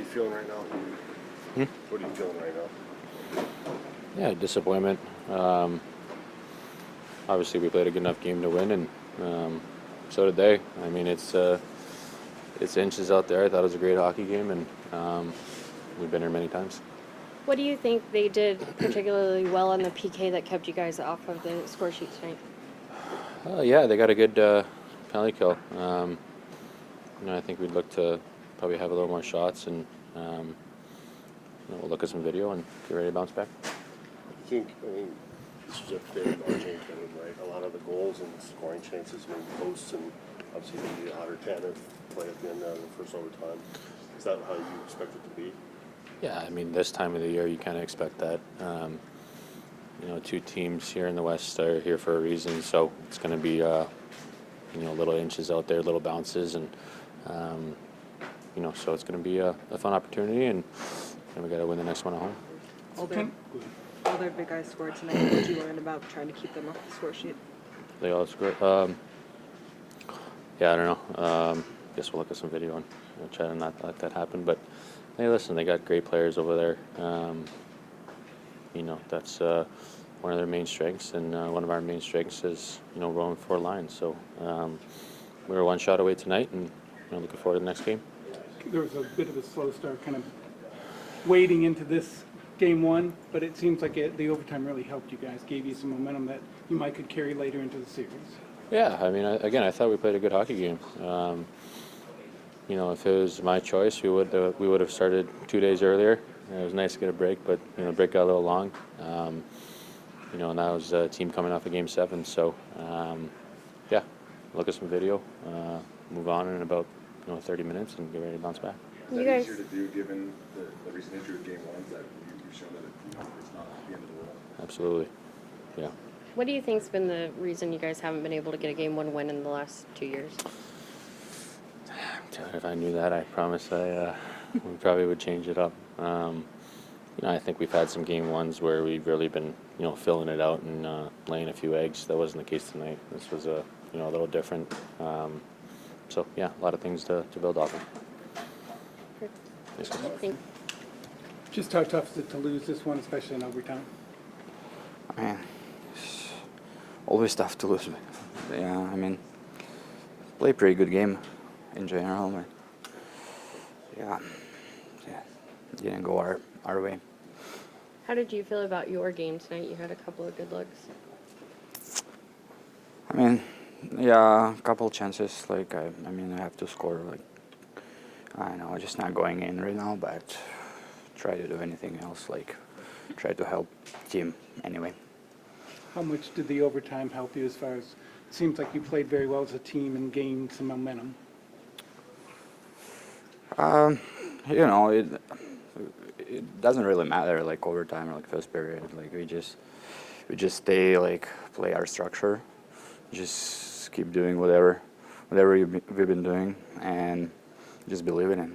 feeling right now? What are you feeling right now? Yeah, disappointment. Obviously, we played a good enough game to win, and so did they. I mean, it's inches out there. I thought it was a great hockey game, and we've been here many times. What do you think they did particularly well on the PK that kept you guys off of the score sheet tonight? Yeah, they got a good penalty kill. I think we'd look to probably have a little more shots, and we'll look at some video and get ready to bounce back. I mean, this is a fair margin game, right? A lot of the goals and scoring chances made posts, and obviously the Otter Tanner play at the end of the first overtime. Is that how you expect it to be? Yeah, I mean, this time of the year, you kind of expect that. Two teams here in the West are here for a reason, so it's going to be, little inches out there, little bounces, and so it's going to be a fun opportunity, and we got to win the next one at home. All their big guys scored tonight. What did you learn about trying to keep them off the score sheet? They all scored. Yeah, I don't know. Guess we'll look at some video and try to not let that happen. But hey, listen, they got great players over there. That's one of their main strengths, and one of our main strengths is rolling four lines. So we were one shot away tonight, and looking forward to the next game. There was a bit of a slow start, kind of wading into this game one, but it seems like the overtime really helped you guys, gave you some momentum that you might could carry later into the series. Yeah, I mean, I thought we played a good hockey game. If it was my choice, we would have started 2 days earlier. It was nice to get a break, but the break got a little long. And that was a team coming off of Game 7. So, look at some video, move on in about 30 minutes, and get ready to bounce back. Is that easier to do given the recent history of Game 1s that you've shown that it's not the end of the world? Absolutely, yeah. What do you think's been the reason you guys haven't been able to get a Game 1 win in the last 2 years? If I knew that, I promise we probably would change it up. I think we've had some Game 1s where we've really been, filling it out and laying a few eggs. That wasn't the case tonight. This was a little different. So, yeah, a lot of things to build off of. Just how tough is it to lose this one, especially in overtime? I mean, it's always tough to lose. Yeah, I mean, play a pretty good game in general. But yeah, didn't go our way. How did you feel about your game tonight? You had a couple of good looks. I mean, yeah, a couple chances. I have to score. I know, just not going in right now, but try to do anything else. Try to help team anyway. How much did the overtime help you as far as, it seems like you played very well as a team and gained some momentum? It doesn't really matter, overtime or first period. We just stay, play our structure, just keep doing whatever we've been doing, and just believe in it.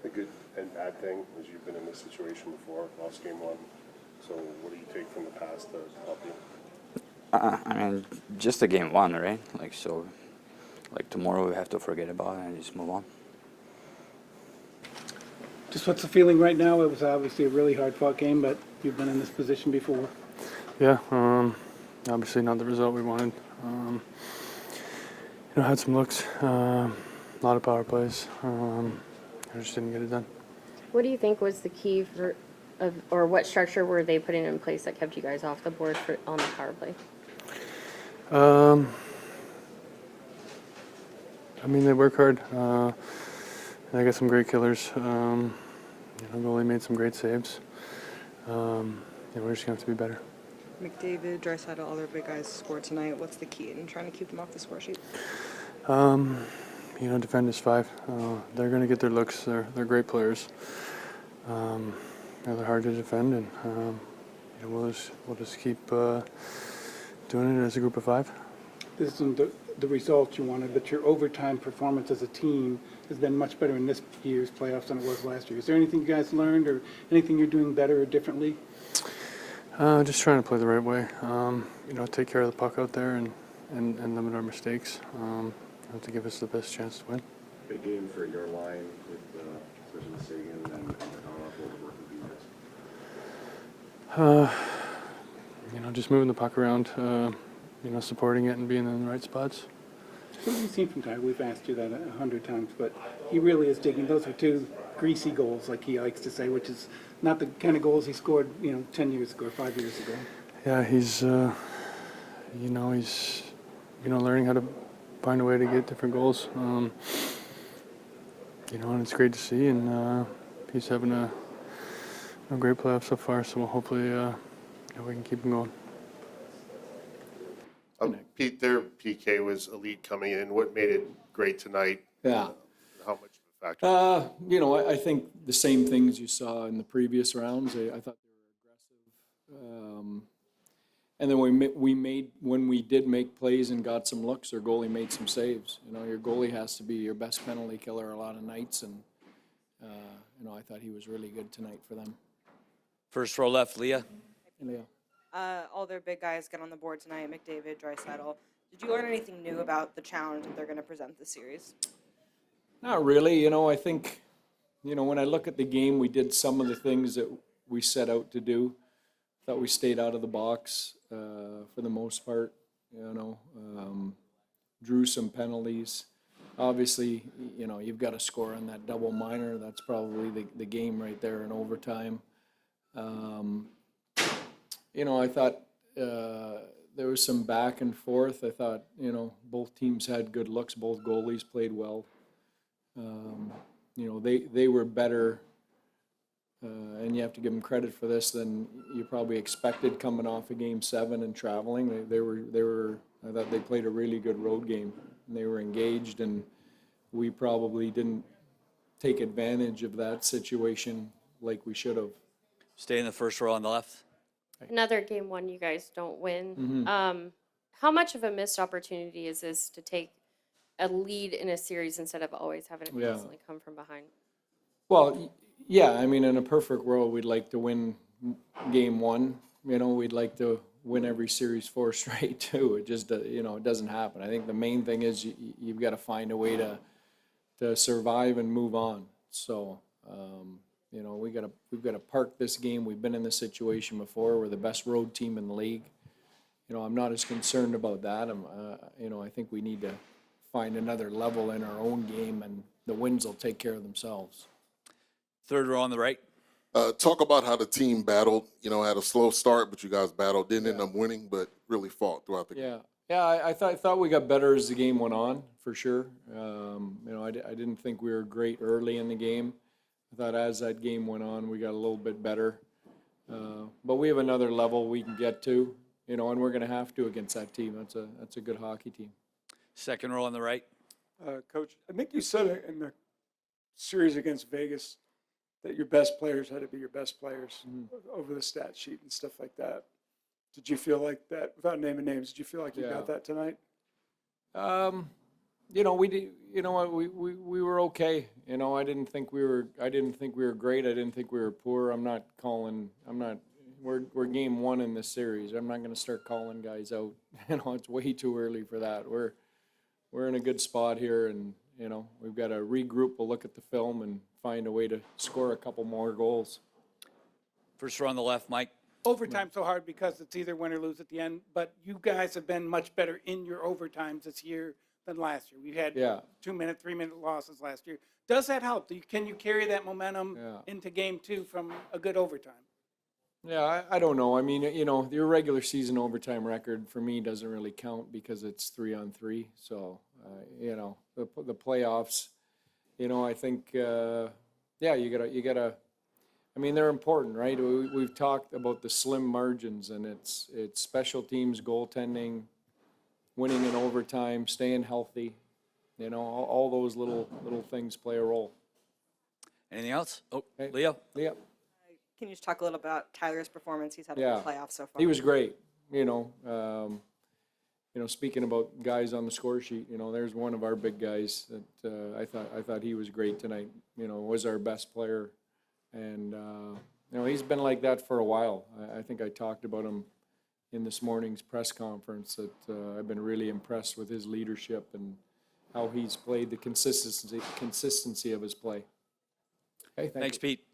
The good and bad thing is you've been in this situation before, lost Game 1. So what do you take from the past to help you? Just a Game 1, right? Tomorrow we have to forget about it and just move on. Just what's the feeling right now? It was obviously a really hard-fought game, but you've been in this position before. Yeah, obviously not the result we wanted. Had some looks, a lot of power plays. I just didn't get it done. What do you think was the key or what structure were they putting in place that kept you guys off the board on the power play? They work hard. They got some great killers. Goalie made some great saves. We're just gonna have to be better. McDavid, Draisaitl, all their big guys scored tonight. What's the key in trying to keep them off the score sheet? Defend is 5. They're going to get their looks. They're great players. They're hard to defend, and we'll just keep doing it as a group of 5. This isn't the result you wanted, but your overtime performance as a team has been much better in this year's playoffs than it was last year. Is there anything you guys learned or anything you're doing better or differently? Just trying to play the right way. Take care of the puck out there and limit our mistakes to give us the best chance to win. Big game for your line with especially Seguin and Just moving the puck around, supporting it and being in the right spots. What have you seen from Tyler? We've asked you that 100 times, but he really is digging. Those are two greasy goals, like he likes to say, which is not the kind of goals he scored, 10 years ago or 5 years ago. Yeah, he's learning how to find a way to get different goals. And it's great to see, and he's having a great playoff so far. So hopefully, we can keep him going. Pete, their PK was elite coming in. What made it great tonight? Yeah. How much of a factor? I think the same things you saw in the previous rounds. I thought they were aggressive. And then when we did make plays and got some looks, our goalie made some saves. Your goalie has to be your best penalty killer a lot of nights, and I thought he was really good tonight for them. First row left, Leah. Yeah. All their big guys get on the board tonight, McDavid, Draisaitl. Did you learn anything new about the challenge that they're going to present this series? Not really. I think, when I look at the game, we did some of the things that we set out to do. Thought we stayed out of the box for the most part, drew some penalties. Obviously, you've got to score on that double minor. That's probably the game right there in overtime. I thought there was some back and forth. I thought, both teams had good looks. Both goalies played well. They were better, and you have to give them credit for this, than you probably expected coming off of Game 7 and traveling. They were. I thought they played a really good road game. And they were engaged, and we probably didn't take advantage of that situation like we should have. Stay in the first row on the left. Another game one you guys don't win. Mm-hmm. How much of a missed opportunity is this to take a lead in a series instead of always having to constantly come from behind? Well, yeah. In a perfect world, we'd like to win Game 1. We'd like to win every series 4 straight too. It just, it doesn't happen. I think the main thing is you've got to find a way to survive and move on. So, we've got to park this game. We've been in this situation before. We're the best road team in the league. I'm not as concerned about that. I think we need to find another level in our own game, and the wins will take care of themselves. Third row on the right. Talk about how the team battled. Had a slow start, but you guys battled. Didn't end up winning, but really fought throughout the game. Yeah. I thought we got better as the game went on, for sure. I didn't think we were great early in the game. I thought as that game went on, we got a little bit better. But we have another level we can get to, and we're going to have to against that team. That's a good hockey team. Second row on the right. Coach, I think you said it in the series against Vegas that your best players had to be your best players over the stat sheet and stuff like that. Did you feel like that, without naming names, did you feel like you got that tonight? We did. We were okay. I didn't think we were great. I didn't think we were poor. We're Game 1 in this series. I'm not going to start calling guys out. It's way too early for that. We're in a good spot here, and we've got to regroup. We'll look at the film and find a way to score a couple more goals. First row on the left, Mike. Overtime's so hard because it's either win or lose at the end, but you guys have been much better in your overtimes this year than last year. We had 2-minute, 3-minute losses last year. Does that help? Can you carry that momentum into Game 2 from a good overtime? Yeah, I don't know. Your regular season overtime record for me doesn't really count because it's 3-on-3. So, the playoffs, I think, you gotta. They're important, right? We've talked about the slim margins, and it's special teams, goaltending, winning in overtime, staying healthy. All those little things play a role. Anything else? Oh, hey, Leo. Can you just talk a little about Tyler's performance? He's had a good playoff so far. He was great. Speaking about guys on the score sheet, there's one of our big guys that I thought he was great tonight. Was our best player, and he's been like that for a while. I think I talked about him in this morning's press conference that I've been really impressed with his leadership and how he's played, the consistency of his play. Okay, Thanks, Pete.